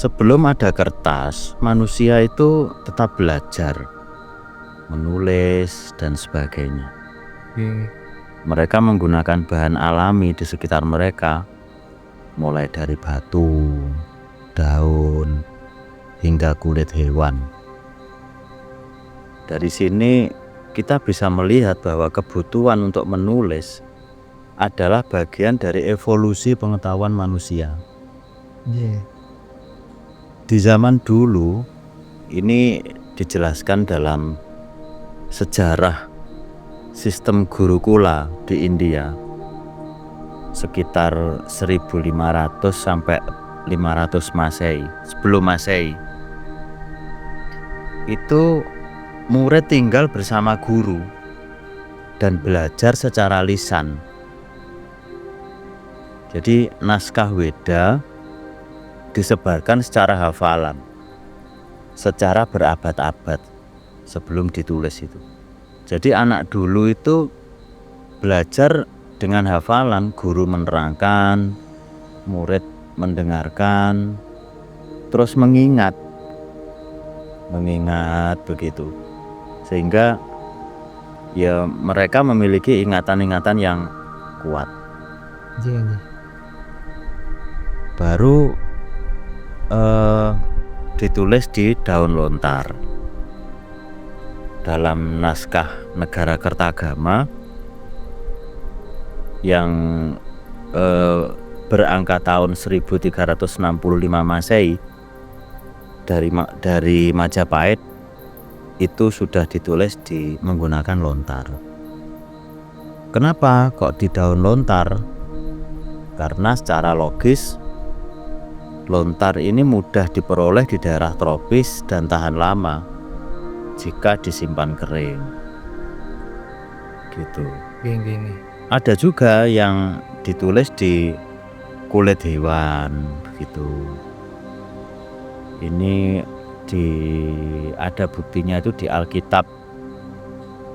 sebelum ada kertas, manusia itu tetap belajar menulis dan sebagainya. Mereka menggunakan bahan alami di sekitar mereka, mulai dari batu, daun, hingga kulit hewan. Dari sini kita bisa melihat bahwa kebutuhan untuk menulis adalah bagian dari evolusi pengetahuan manusia. Di zaman dulu, ini dijelaskan dalam sejarah sistem gurukula di India sekitar 1500 sampai 500 Masehi, sebelum Masehi. Itu murid tinggal bersama guru dan belajar secara lisan. Jadi naskah Weda disebarkan secara hafalan, secara berabad-abad sebelum ditulis itu. Jadi anak dulu itu belajar dengan hafalan, guru menerangkan, murid mendengarkan, terus mengingat begitu. Sehingga ya mereka memiliki ingatan-ingatan yang kuat. Baru ditulis di daun lontar. Dalam naskah Negara Kertagama yang berangka tahun 1365 Masehi dari Majapahit itu sudah ditulis menggunakan lontar. Kenapa kok di daun lontar? Karena secara logis lontar ini mudah diperoleh di daerah tropis dan tahan lama jika disimpan kering. Gitu. Ada juga yang ditulis di kulit hewan begitu. Ini ada buktinya itu di Alkitab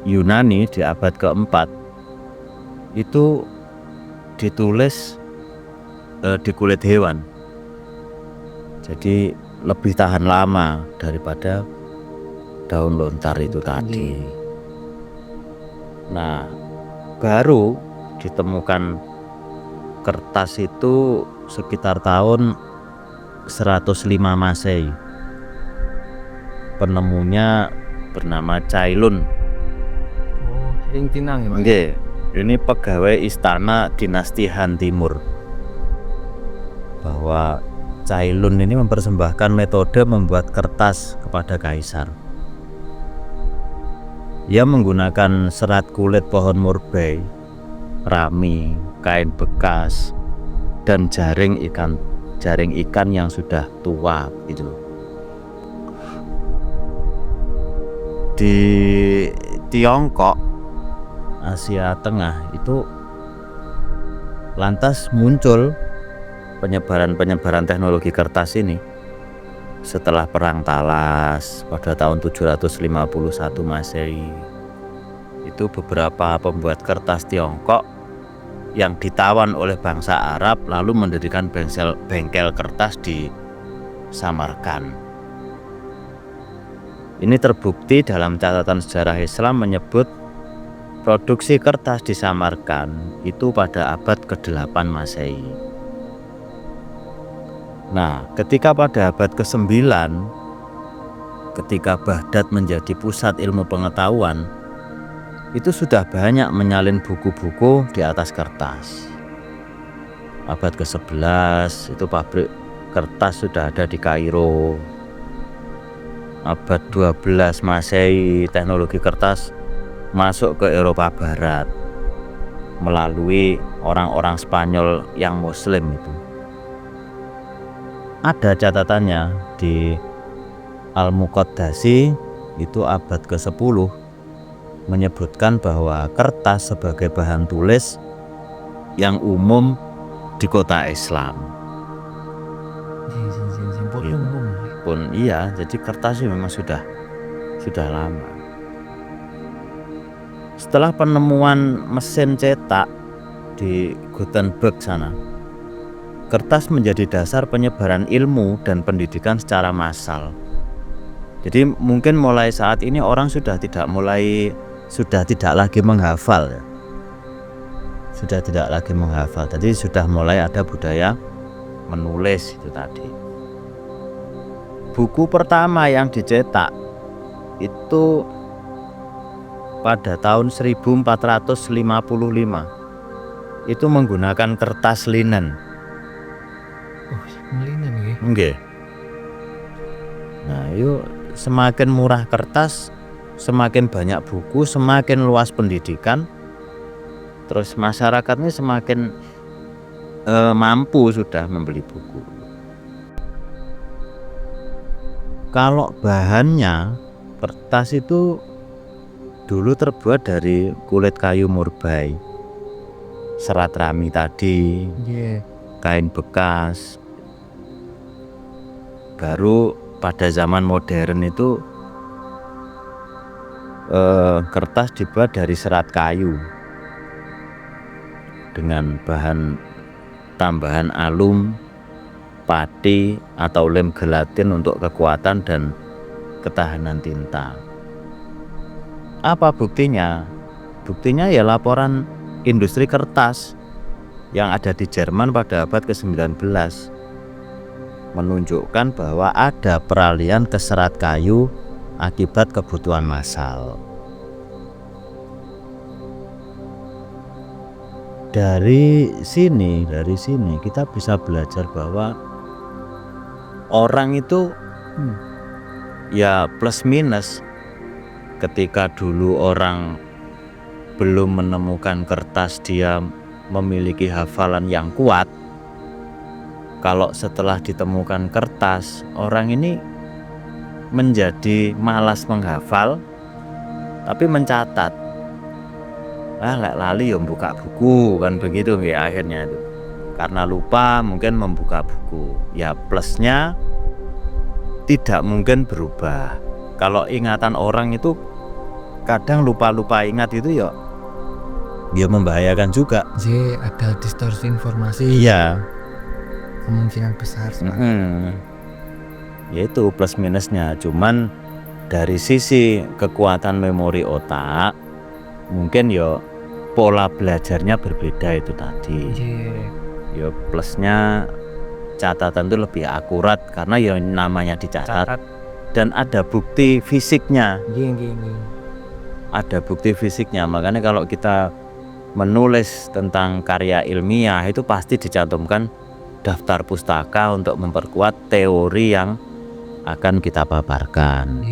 Yunani di abad keempat. Itu ditulis di kulit hewan. Jadi lebih tahan lama daripada daun lontar itu tadi. Nah, baru ditemukan kertas itu sekitar tahun 105 Masehi. Penemunya bernama Cailun. Ini pegawai istana dinasti Han Timur. Bahwa Cailun ini mempersembahkan metode membuat kertas kepada kaisar. Ia menggunakan serat kulit pohon murbei, rami, kain bekas, dan jaring ikan yang sudah tua gitu. Di Tiongkok, Asia Tengah itu lantas muncul penyebaran teknologi kertas ini setelah Perang Talas pada tahun 751 Masehi. Itu beberapa pembuat kertas Tiongkok yang ditawan oleh bangsa Arab lalu mendirikan bengkel kertas di Samarkand. Ini terbukti dalam catatan sejarah Islam menyebut produksi kertas di Samarkand itu pada abad ke-8 Masehi. Nah, ketika pada abad ke-9, ketika Baghdad menjadi pusat ilmu pengetahuan, itu sudah banyak menyalin buku-buku di atas kertas. Abad ke-11 itu pabrik kertas sudah ada di Kairo. Abad 12 Masehi teknologi kertas masuk ke Eropa Barat melalui orang-orang Spanyol yang Muslim itu. Ada catatannya di Al-Muqaddasi itu abad ke-10 menyebutkan bahwa kertas sebagai bahan tulis yang umum di kota Islam. Pun iya, jadi kertas memang sudah lama. Setelah penemuan mesin cetak di Gutenberg sana, kertas menjadi dasar penyebaran ilmu dan pendidikan secara massal. Jadi mungkin mulai saat ini orang sudah tidak lagi menghafal ya. Sudah tidak lagi menghafal. Jadi sudah mulai ada budaya menulis itu tadi. Buku pertama yang dicetak itu pada tahun 1455. Itu menggunakan kertas linen. Oh, linen nggih. Nggih. Nah, yuk semakin murah kertas, semakin banyak buku, semakin luas pendidikan. Terus masyarakatnya semakin mampu sudah membeli buku. Kalau bahannya kertas itu dulu terbuat dari kulit kayu murbei, serat rami tadi, kain bekas. Baru pada zaman modern itu kertas dibuat dari serat kayu dengan bahan tambahan alum, pati atau lem gelatin untuk kekuatan dan ketahanan tinta. Apa buktinya? Buktinya ya laporan industri kertas yang ada di Jerman pada abad ke-19 menunjukkan bahwa ada peralihan ke serat kayu akibat kebutuhan massal. Dari sini kita bisa belajar bahwa orang itu ya plus minus. Ketika dulu orang belum menemukan kertas, dia memiliki hafalan yang kuat. Kalau setelah ditemukan kertas, orang ini menjadi malas menghafal, tapi mencatat. Lek lali ya buka buku, kan begitu ya akhirnya itu. Karena lupa mungkin membuka buku. Ya plusnya tidak mungkin berubah. Kalau ingatan orang itu kadang lupa ingat itu ya membahayakan juga. Jadi ada distorsi informasi. Iya. Kemungkinan besar. Yaitu plus minusnya. Cuman dari sisi kekuatan memori otak, mungkin ya pola belajarnya berbeda itu tadi. Ya plusnya catatan itu lebih akurat karena ya namanya dicatat. Dan ada bukti fisiknya. Ada bukti fisiknya. Makanya kalau kita menulis tentang karya ilmiah itu pasti dicantumkan daftar pustaka untuk memperkuat teori yang akan kita paparkan.